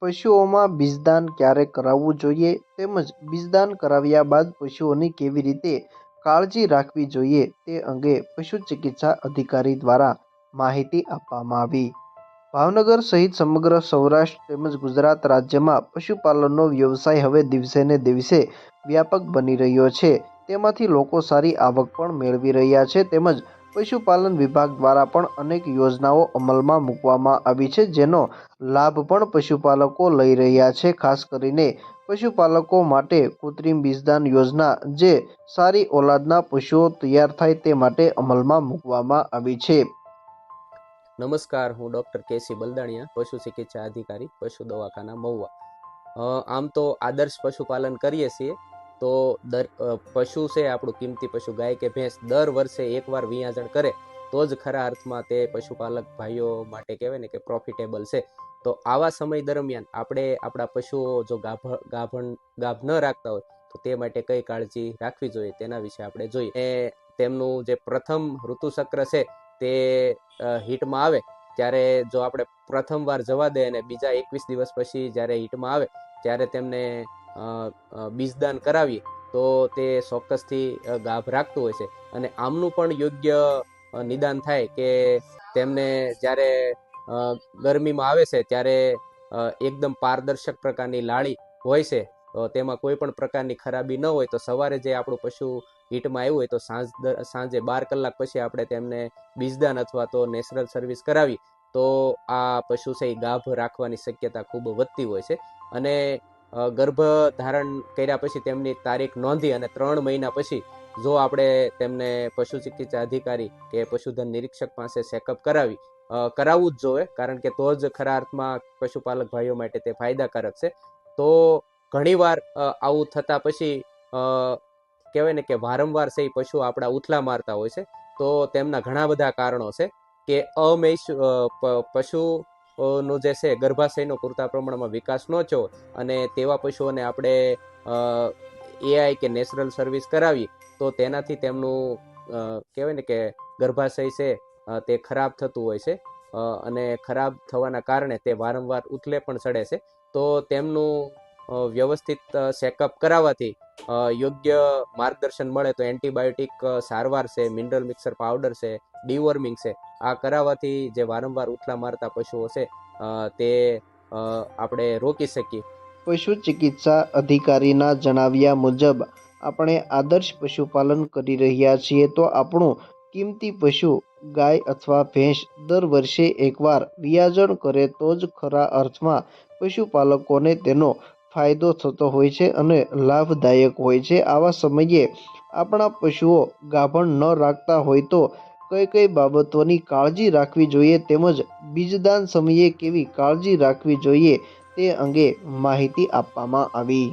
પશુઓમાં બીજદાન ક્યારે કરાવવું જોઈએ તેમજ બીજદાન કરાવ્યા બાદ પશુઓની કેવી રીતે કાળજી રાખવી જોઈએ તે અંગે પશુ ચિકિત્સા અધિકારી દ્વારા માહિતી આપવામાં આવી। ભાવનગર સહિત સમગ્ર સૌરાષ્ટ્ર તેમજ ગુજરાત રાજ્યમાં પશુપાલનનો વ્યવસાય હવે દિવસે ને દિવસે વ્યાપક બની રહ્યો છે। તેમાંથી લોકો સારી આવક પણ મેળવી રહ્યા છે તેમજ પશુપાલન વિભાગ દ્વારા પણ અનેક યોજનાઓ અમલમાં મૂકવામાં આવી છે, જેનો લાભ પણ પશુપાલકો લઈ રહ્યા છે। ખાસ કરીને પશુપાલકો માટે કૃત્રિમ બીજદાન યોજના જે સારી ઓલાદના પશુઓ તૈયાર થાય તે માટે અમલમાં મૂકવામાં આવી છે। નમસ્કાર, હું ડૉક્ટર કેસી બલદાણિયા, પશુ ચિકિત્સા અધિકારી, પશુ દવાખાના મહુવા। આમ તો આદર્શ પશુપાલન કરીએ છીએ તો પશુ છે આપણું કિંમતી પશુ ગાય કે ભેંસ દર વર્ષે એકવાર વિયાજણ કરે તો જ ખરા અર્થમાં તે પશુપાલક ભાઈઓ માટે કહેવાય ને કે પ્રોફિટેબલ છે। તો આવા સમય દરમિયાન આપણે આપણા પશુઓ જો ગાભ ન રાખતા હોય તો તે માટે કઈ કાળજી રાખવી જોઈએ તેના વિશે આપણે જોઈએ। તેમનું જે પ્રથમ ઋતુચક્ર છે તે હીટમાં આવે ત્યારે જો આપણે પ્રથમ વાર જવા દે અને બીજા 21 દિવસ પછી જ્યારે હીટમાં આવે ત્યારે તેમને બીજદાન કરાવીએ તો તે ચોક્કસથી ગાભ રાખતું હોય છે। અને આમનું પણ યોગ્ય નિદાન થાય કે તેમને જ્યારે ગરમીમાં આવે છે ત્યારે એકદમ પારદર્શક પ્રકારની લાળી હોય છે, તેમાં કોઈ પણ પ્રકારની ખરાબી ન હોય તો સવારે જે આપણું પશુ હીટમાં આવ્યું હોય તો સાંજે 12 કલાક પછી આપણે તેમને બીજદાન અથવા તો નેચરલ સર્વિસ કરાવી તો આ પશુ છે એ ગાભ રાખવાની શક્યતા ખૂબ વધતી હોય છે। અને ગર્ભ ધારણ કર્યા પછી તેમની તારીખ નોંધી અને 3 મહિના પછી જો આપણે તેમને પશુ ચિકિત્સા અધિકારી કે પશુધન નિરીક્ષક પાસે ચેકઅપ કરાવવું જ જોઈએ, કારણ કે તો જ ખરા અર્થમાં પશુપાલક ભાઈઓ માટે તે ફાયદાકારક છે। તો ઘણીવાર આવું થતા પછી કહેવાય ને કે વારંવાર છે એ પશુ આપણા ઉથલા મારતા હોય છે, તો તેમના ઘણા બધા કારણો છે કે પશુનો જે છે ગર્ભાશયનો પૂરતા પ્રમાણમાં વિકાસ ન થયો અને તેવા પશુઓને આપણે એઆઈ કે નેચરલ સર્વિસ કરાવી તો તેનાથી તેમનું કહેવાય ને કે ગર્ભાશય છે તે ખરાબ થતું હોય છે અને ખરાબ થવાના કારણે તે વારંવાર ઉથલે પણ ચડે છે। તો તેમનું વ્યવસ્થિત ચેકઅપ કરાવવાથી યોગ્ય માર્ગદર્શન મળે તો એન્ટીબાયોટિક સારવાર છે, મિનરલ મિક્સર પાવડર છે, ડીવોર્મિંગ છે, આ કરાવવાથી જે વારંવાર ઉથલા મારતા પશુઓ છે તે આપણે રોકી શકીએ। પશુ ચિકિત્સા અધિકારીના જણાવ્યા મુજબ આપણે આદર્શ પશુપાલન કરી રહ્યા છીએ તો આપણું કિંમતી પશુ ગાય અથવા ભેંસ દર વર્ષે એકવાર વિયાજણ કરે તો જ ખરા અર્થમાં પશુપાલકોને તેનો ફાયદો થતો હોય છે અને લાભદાયક હોય છે। આવા સમયે આપણા પશુઓ ગાભણ ન રાખતા હોય તો કઈ કઈ બાબતોની કાળજી રાખવી જોઈએ તેમજ બીજદાન સમયે કેવી કાળજી રાખવી જોઈએ તે અંગે માહિતી આપવામાં આવી।